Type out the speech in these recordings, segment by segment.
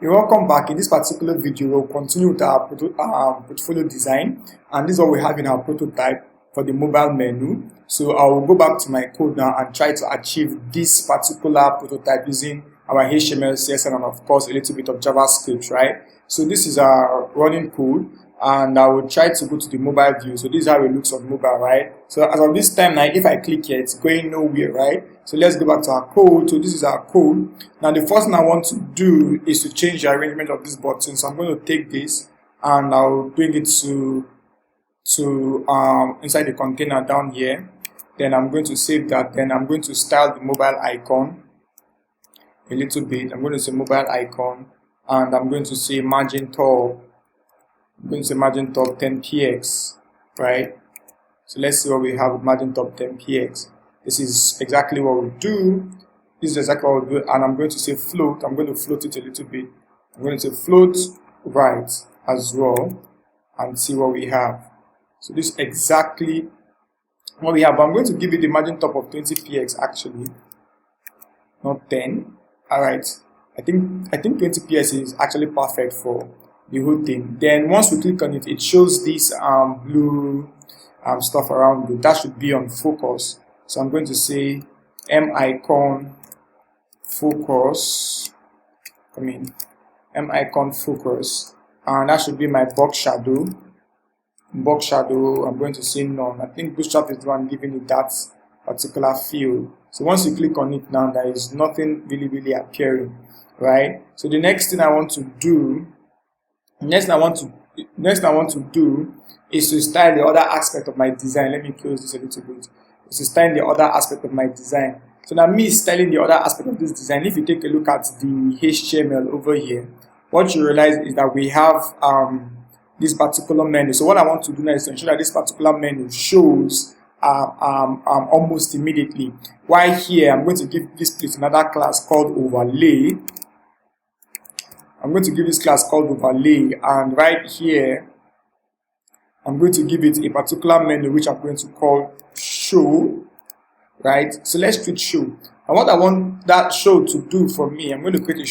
You're welcome back. In this particular video, we'll continue with our portfolio design, and this is what we have in our prototype for the mobile menu. So I will go back to my code now and try to achieve this particular prototype using our HTML, CSS, and of course a little bit of JavaScript, right? So this is our running code, and I will try to go to the mobile view. So this is how it looks on mobile, right? So as of this time now, if I click here, it's going nowhere, right? So let's go back to our code. So this is our code. Now the first thing I want to do is to change the arrangement of this button. So I'm going to take this and I'll bring it to inside the container down here. Then I'm going to save that. Then I'm going to style the mobile icon a little bit. I'm going to say mobile icon, and I'm going to say margin top. I'm going to say margin top 10px, right? So let's see what we have with margin top 10px. This is exactly what we do. This is exactly what we do, and I'm going to say float. I'm going to float it a little bit. I'm going to say float right as well, and see what we have. So this is exactly what we have. I'm going to give it the margin top of 20px actually, not 10. All right. I think 20px is actually perfect for the whole thing. Then once we click on it, it shows this blue stuff around it. That should be on focus. So I'm going to say m icon focus. M icon focus, and that should be my box shadow. Box shadow, I'm going to say none. I think Bootstrap is the one giving it that particular field. So once you click on it now, there is nothing really appearing, right? So the next thing I want to do, is to style the other aspect of my design. Let me close this a little bit. Is to style the other aspect of my design. So now me styling the other aspect of this design, if you take a look at the HTML over here, what you realize is that we have this particular menu. So what I want to do now is to ensure that this particular menu shows almost immediately. While here, I'm going to give this place another class called overlay. I'm going to give this class called overlay, and right here, I'm going to give it a particular menu which I'm going to call show. Right? So let's treat show. And what I want that show to do for me, I'm going to create a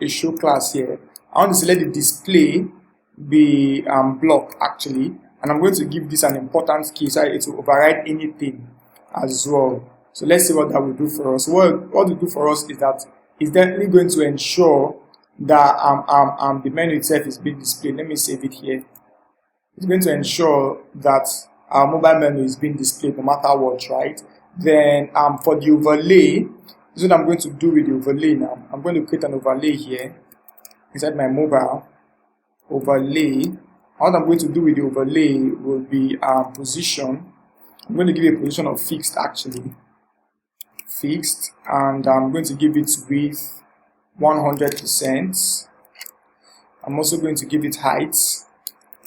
show class here. I want to select the display be block actually, and I'm going to give this an important key so it will override anything as well. So let's see what that will do for us. What it will do for us is that it's definitely going to ensure that the menu itself is being displayed. Let me save it here. It's going to ensure that our mobile menu is being displayed no matter what, right? Then for the overlay, this is what I'm going to do with the overlay now. I'm going to create an overlay here inside my mobile overlay. What I'm going to do with the overlay will be position. I'm going to give it a position of fixed actually. Fixed, and I'm going to give it width 100%. I'm also going to give it height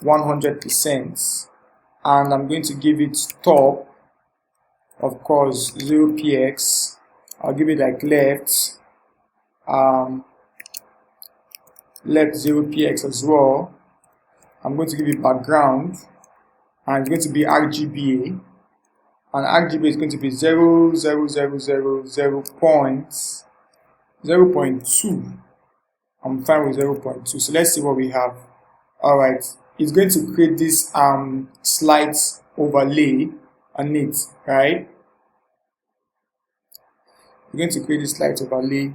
100%, and I'm going to give it top, of course, 0px. I'll give it like left 0px as well. I'm going to give it background, and it's going to be RGBA, and RGBA is going to be 0.2. I'm fine with 0.2. So let's see what we have. All right, it's going to create this slides overlay on it, right? We're going to create this slides overlay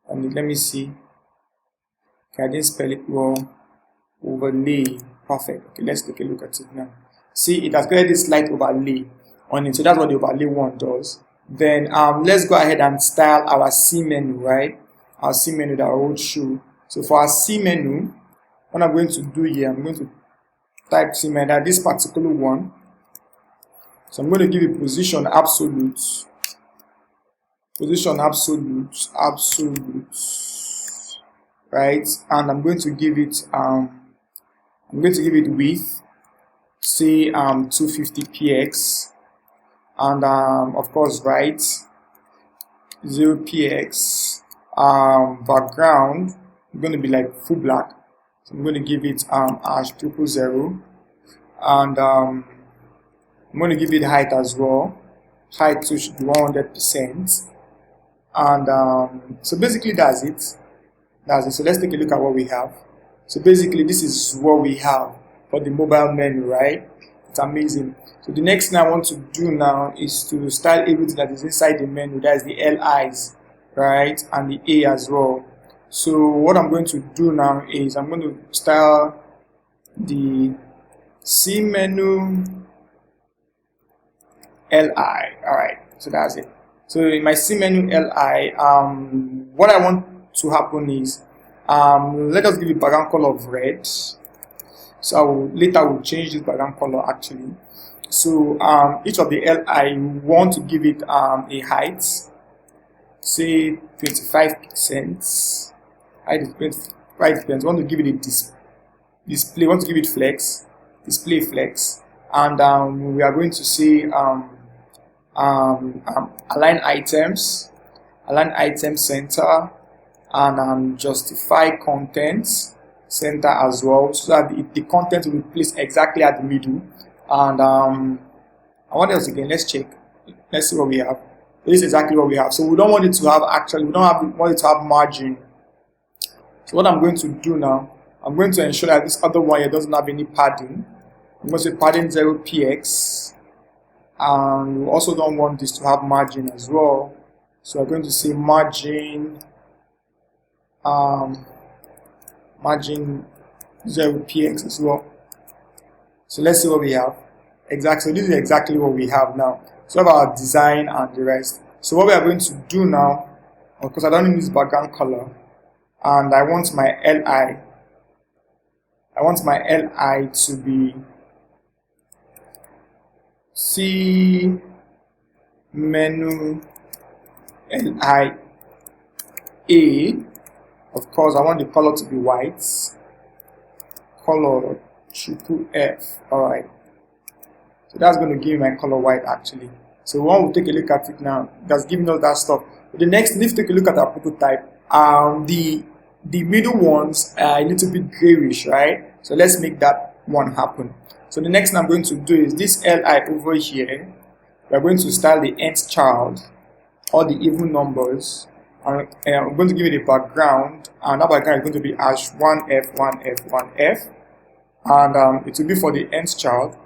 on it. Let me see. Okay, I didn't spell it wrong. Overlay, perfect. Okay, let's take a look at it now. See, it has created this light overlay on it. So that's what the overlay one does. Then let's go ahead and style our C menu, right? Our C menu that I will show. So for our C menu, what I'm going to do here, I'm going to type C menu, this particular one. So I'm going to give it position absolute. Position absolute, right? And I'm going to give it width, say 250px, and of course right 0px. Background, I'm going to be like full black, so I'm going to give it #000, and I'm going to give it height as well. Height should be 100%, and so basically that's it. That's it. So let's take a look at what we have. So basically, this is what we have for the mobile menu, right? It's amazing. So the next thing I want to do now is to style everything that is inside the menu. That is the LIs, right, and the A as well. So what I'm going to do now is I'm going to style the C menu LI. All right. So that's it. So in my C menu LI, what I want to happen is, let us give it background color of red. So later we'll change this background color actually. So each of the LI, we want to give it a height, say 25 pixels. Height is 25 pixels. We want to give it a display. We want to give it flex, display flex, and we are going to say align items center, and justify contents center as well, so that the content will be placed exactly at the middle. And what else again? Let's check. Let's see what we have. This is exactly what we have. So we don't want it to have want it to have margin. So what I'm going to do now, I'm going to ensure that this other one here doesn't have any padding. I'm going to say padding 0px, and we also don't want this to have margin as well. So we're going to say margin margin 0px as well. So let's see what we have. Exactly. So this is exactly what we have now. So we have our design and the rest. So what we are going to do now, of course I don't need this background color, and I want my LI to be C menu LI A. Of course I want the color to be white. Color F. Alright. So that's going to give me my color white actually. So one will take a look at it now. That's giving us that stuff. But the next, let's take a look at our prototype. The middle ones are a little bit grayish, right? So let's make that one happen. So the next thing I'm going to do is this LI over here. We're going to style the nth child, all the even numbers, and I'm going to give it a background, and that background is going to be as 1F, 1F, 1F, and it will be for the nth child.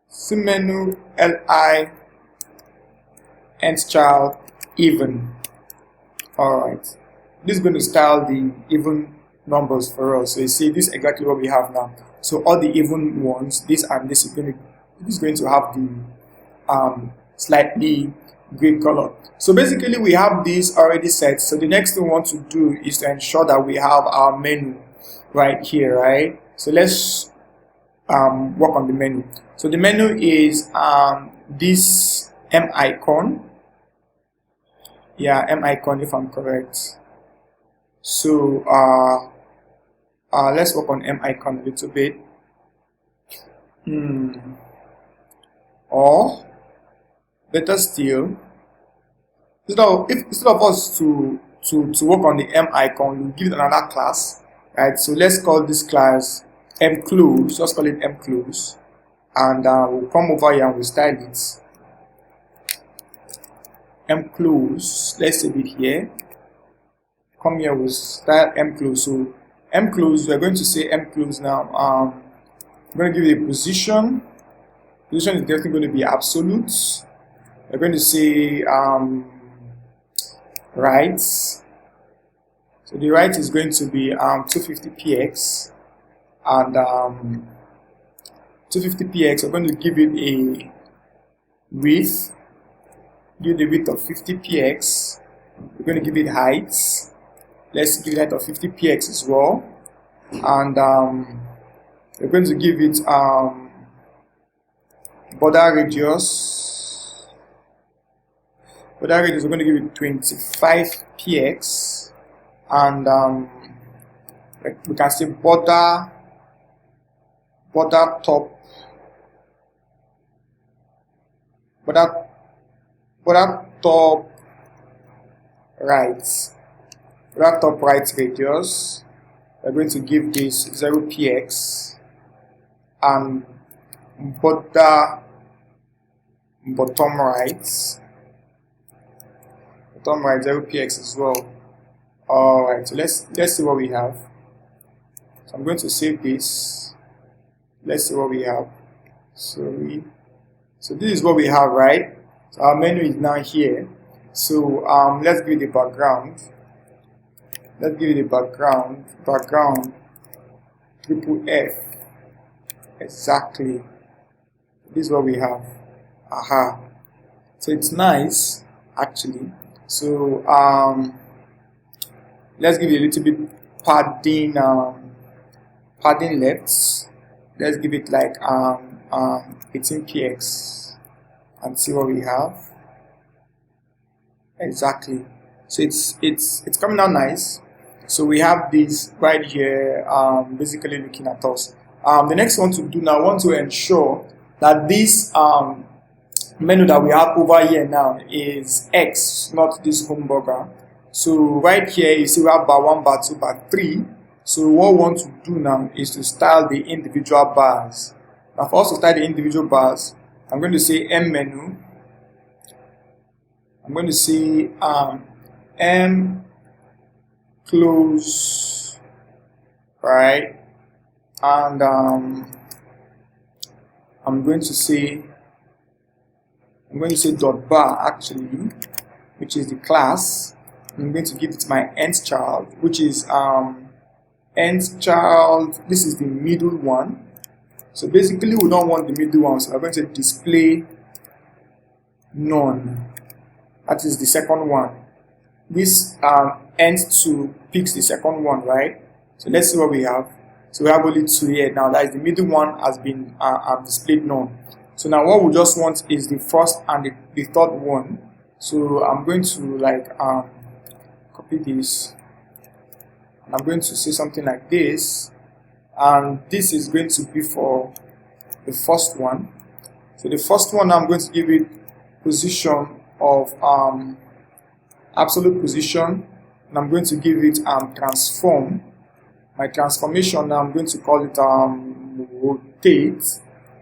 C menu LI nth child even. Alright, this is going to style the even numbers for us. So you see, this is exactly what we have now. So all the even ones, this and this is going to have the slightly gray color. So basically we have this already set. So the next thing we want to do is to ensure that we have our menu right here, right? So let's work on the menu. So the menu is this M icon. Yeah, M icon if I'm correct. So let's work on M icon a little bit. Or better still, instead of us to work on the M icon, we'll give it another class, right? So let's call this class mclose. Let's call it mclose, and we'll come over here and we'll style it mclose. Let's save it here. Come here, we'll style mclose. So mclose, we're going to say mclose now. I'm going to give it a position. Position is definitely going to be absolute. We're going to say right. So the right is going to be 250px, and 250px. We're going to give it a width. Give the width of 50px. We're going to give it height. Let's give it height of 50px as well, and we're going to give it border radius. Border radius, we're going to give it 25px, and we can say border top right. Border top right radius, we're going to give this 0px, and border bottom right, bottom right 0px as well. Alright, so let's see what we have. So I'm going to save this. Let's see what we have. So this is what we have, right? So our menu is now here. So let's give it the background. Let's give it the background triple F. Exactly. This is what we have. Aha. So it's nice actually. So let's give it a little bit padding padding left. Let's give it like 18px and see what we have. Exactly. So it's coming out nice. So we have this right here basically looking at us. The next one to do now, I want to ensure that this menu that we have over here now is X, not this Hamburger. So right here you see we have bar 1, bar 2, bar 3. So what we want to do now is to style the individual bars. Now for us to style the individual bars, I'm going to say M menu. I'm going to say M close, right? And I'm going to say dot bar actually, which is the class. I'm going to give it my nth child, which is nth child. This is the middle one. So basically we don't want the middle one, so I'm going to display none. That is the second one. This nth2 picks the second one, right? So let's see what we have. So we have only 2 here now. That is the middle one has been displayed none. So now what we just want is the first and the third one. So I'm going to like copy this, and I'm going to say something like this, and this is going to be for the first one. So the first one I'm going to give it position of absolute position, and I'm going to give it transform. My transformation now I'm going to call it rotate.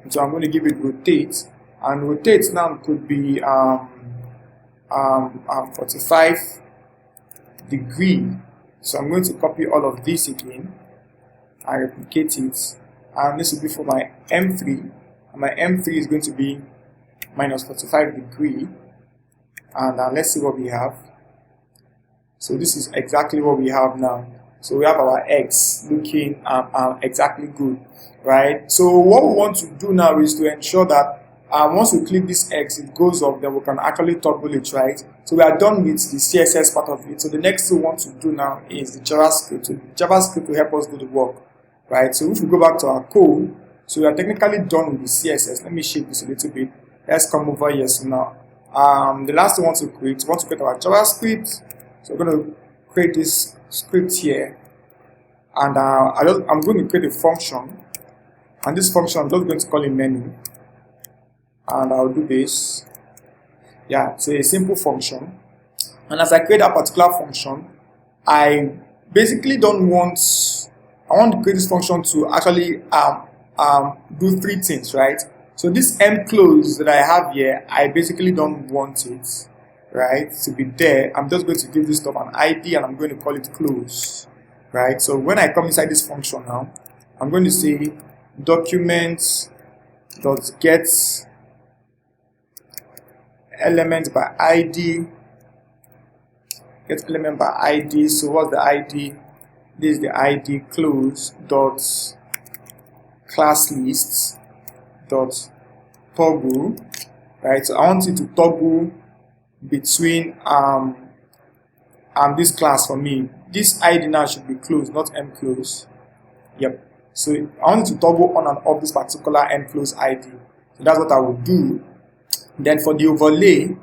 So I'm going to give it rotate, and rotate now could be 45 degree. So I'm going to copy all of this again and replicate it, and this will be for my M3, and my M3 is going to be minus 45 degree. And let's see what we have. So this is exactly what we have now. So we have our X looking exactly good, right? So what we want to do now is to ensure that once we click this X, it goes off, then we can actually toggle it, right? So we are done with the CSS part of it. So the next thing we want to do now is the JavaScript. So the JavaScript will help us do the work, right? So if we go back to our code, so we are technically done with the CSS. Let me shape this a little bit. Let's come over here. So now the last thing we want to create our JavaScript. So we're going to create this script here, and I'm going to create a function, and this function I'm just going to call it menu, and I'll do this. Yeah, it's a simple function, and as I create that particular function, I basically I want to create this function to actually do 3 things, right? So this M close that I have here, I basically don't want it, right, to be there. I'm just going to give this stuff an ID, and I'm going to call it close, right? So when I come inside this function now, I'm going to say document.get element by ID, get element by ID. So what's the ID? This is the ID close dot class lists dot toggle, right? So I want it to toggle between this class for me. This ID now should be closed, not M close. Yep. So I want it to toggle on and off this particular M close ID. So that's what I will do. Then for the overlay,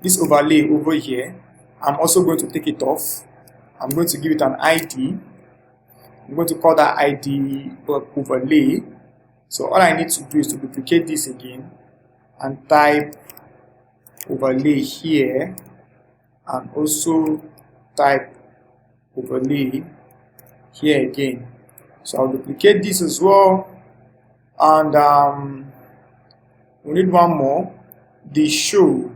this overlay over here, I'm also going to take it off. I'm going to give it an ID. I'm going to call that ID overlay. So all I need to do is to duplicate this again and type overlay here, and also type overlay here again. So I'll duplicate this as well, and we need one more, the show.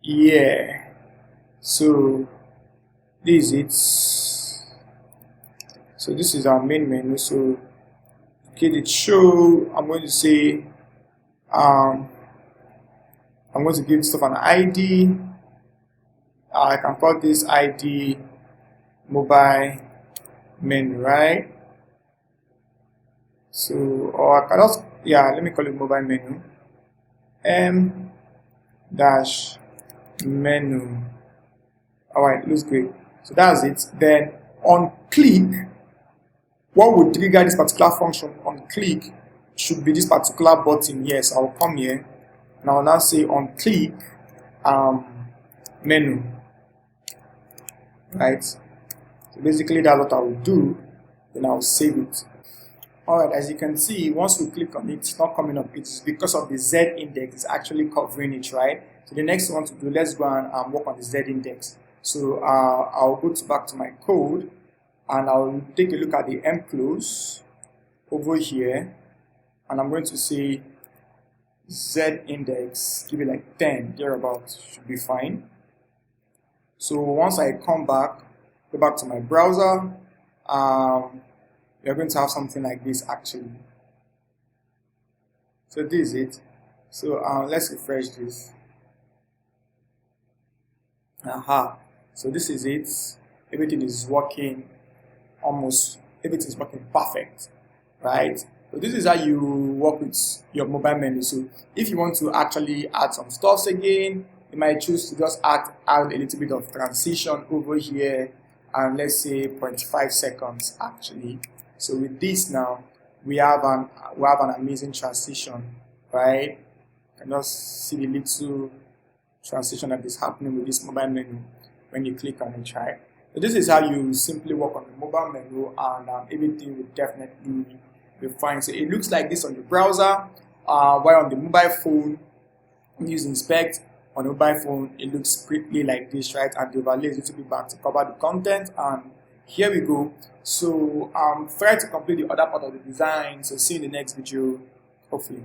Yeah, so this is it. So this is our main menu. So okay, the show, I'm going to say I'm going to give stuff an ID. I can call this ID mobile menu, right? So, or I can also, yeah, let me call it mobile menu. M dash menu. Alright, looks great. So that's it. Then on click, what would trigger this particular function on click should be this particular button here. So I'll come here and I'll now say on click menu. Right? So basically that's what I will do. Then I'll save it. Alright, as you can see, once we click on it, it's not coming up. It's because of the Z index. It's actually covering it, right? So the next one to do, let's go and work on the Z index. So I'll go back to my code and I'll take a look at the mclose over here, and I'm going to say Z index, give it like 10, thereabouts, should be fine. So once I come back, go back to my browser, you're going to have something like this actually. So this is it. So let's refresh this. So this is it. Everything is working, almost everything is working perfect, right? So this is how you work with your mobile menu. So if you want to actually add some stuff again, you might choose to just add a little bit of transition over here, and let's say 0.5 seconds actually. So with this now, we have an amazing transition, right? You can just see the little transition that is happening with this mobile menu when you click on it, right? So this is how you simply work on the mobile menu, and everything will definitely be fine. So it looks like this on the browser, while on the mobile phone, use inspect. On the mobile phone, it looks pretty like this, right? And the overlay is a little bit back to cover the content, and here we go. So try to complete the other part of the design. So see you in the next video, hopefully.